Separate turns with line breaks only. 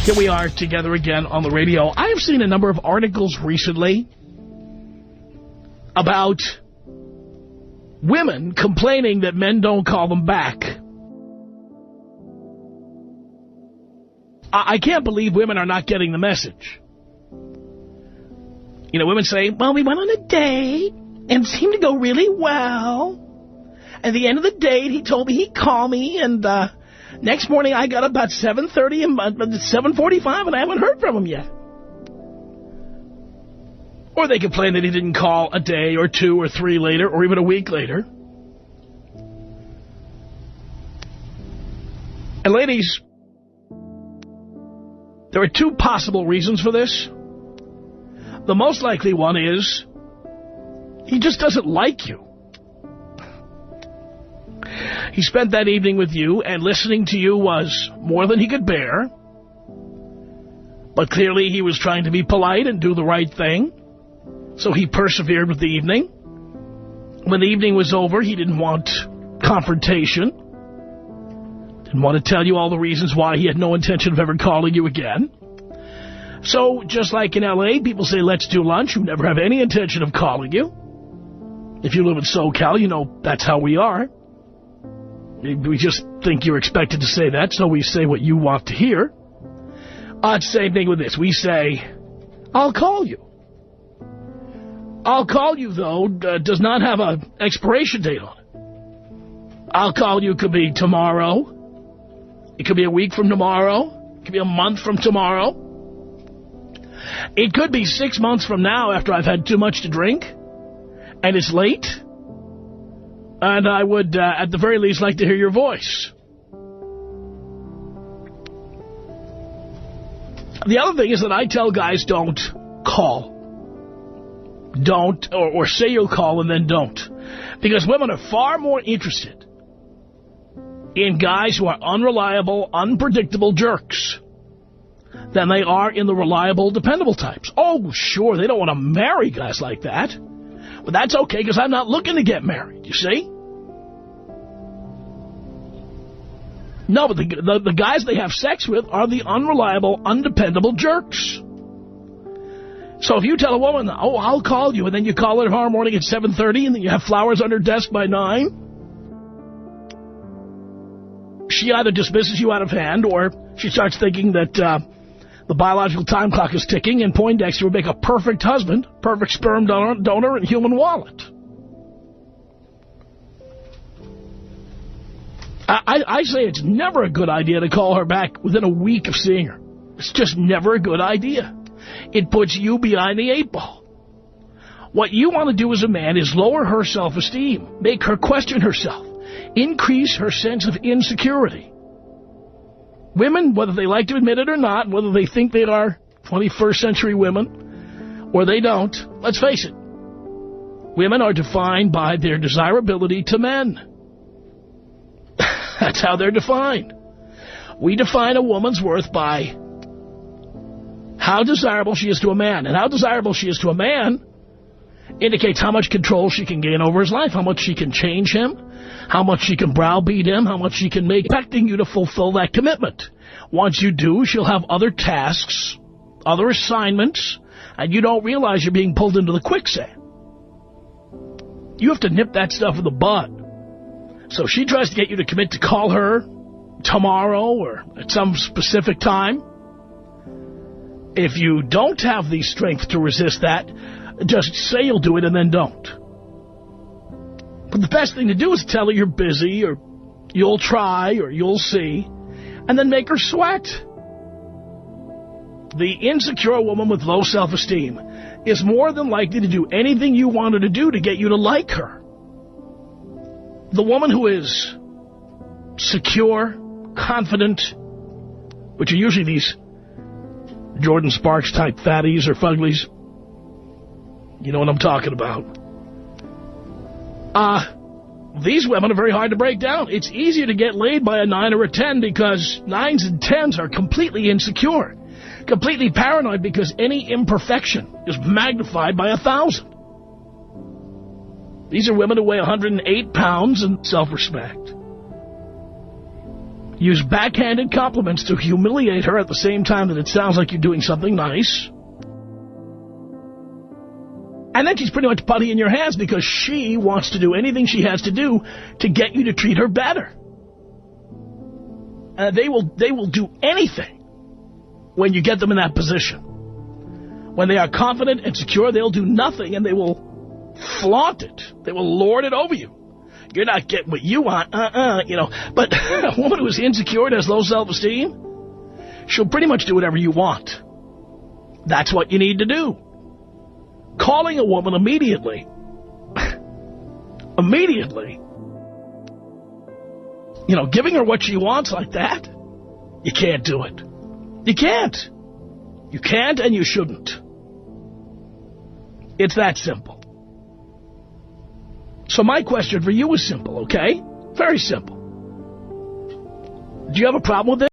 Here we are together again on the radio. I have seen a number of articles recently about women complaining that men don't call them back. I can't believe women are not getting the message. You know, women say, well, we went on a date and it seemed to go really well. At the end of the date, he told me he'd call me, and next morning I got up about 7:30 and 7:45 and I haven't heard from him yet. Or they complain that he didn't call a day or two or three later or even a week later. And ladies, there are two possible reasons for this. The most likely one is he just doesn't like you. He spent that evening with you, and listening to you was more than he could bear. But clearly he was trying to be polite and do the right thing. So he persevered with the evening. When the evening was over, he didn't want confrontation. Didn't want to tell you all the reasons why he had no intention of ever calling you again. So, just like in L.A., people say, let's do lunch, who never have any intention of calling you. If you live in SoCal, you know that's how we are. We just think you're expected to say that, so we say what you want to hear. Same thing with this. We say, I'll call you. I'll call you, though, does not have an expiration date on it. I'll call you could be tomorrow. It could be a week from tomorrow. It could be a month from tomorrow. It could be 6 months from now after I've had too much to drink and it's late. And I would, at the very least, like to hear your voice. The other thing is that I tell guys don't call. Don't, or say you'll call and then don't. Because women are far more interested in guys who are unreliable, unpredictable jerks than they are in the reliable, dependable types. Oh, sure, they don't want to marry guys like that. But that's okay, because I'm not looking to get married, you see? No, but the guys they have sex with are the unreliable, undependable jerks. So if you tell a woman, oh, I'll call you, and then you call her tomorrow morning at 7:30, and then you have flowers on her desk by 9, she either dismisses you out of hand, or she starts thinking that the biological time clock is ticking, and Poindexter would make a perfect husband, perfect sperm donor, and human wallet. I say it's never a good idea to call her back within a week of seeing her. It's just never a good idea. It puts you behind the 8 ball. What you want to do as a man is lower her self-esteem, make her question herself, increase her sense of insecurity. Women, whether they like to admit it or not, whether they think they are 21st century women or they don't, let's face it, women are defined by their desirability to men. That's how they're defined. We define a woman's worth by how desirable she is to a man. And how desirable she is to a man indicates how much control she can gain over his life, how much she can change him, how much she can browbeat him, how much she can make, expecting you to fulfill that commitment. Once you do, she'll have other tasks, other assignments, and you don't realize you're being pulled into the quicksand. You have to nip that stuff in the bud. So if she tries to get you to commit to call her tomorrow or at some specific time, if you don't have the strength to resist that, just say you'll do it and then don't. But the best thing to do is tell her you're busy, or you'll try, or you'll see, and then make her sweat. The insecure woman with low self-esteem is more than likely to do anything you want her to do to get you to like her. The woman who is secure, confident, which are usually these Jordan Sparks type fatties or fuglies. You know what I'm talking about. These women are very hard to break down. It's easier to get laid by a 9 or a 10 because 9s and 10s are completely insecure, completely paranoid because any imperfection is magnified by 1,000. These are women who weigh 108 pounds and self-respect. Use backhanded compliments to humiliate her at the same time that it sounds like you're doing something nice. And then she's pretty much putty in your hands because she wants to do anything she has to do to get you to treat her better. They will do anything when you get them in that position. When they are confident and secure, they'll do nothing and they will flaunt it. They will lord it over you. You're not getting what you want, you know. But a woman who is insecure and has low self-esteem, she'll pretty much do whatever you want. That's what you need to do. Calling a woman immediately, you know, giving her what she wants like that, you can't do it. You can't. You can't and you shouldn't. It's that simple. So my question for you is simple, okay? Very simple. Do you have a problem with it?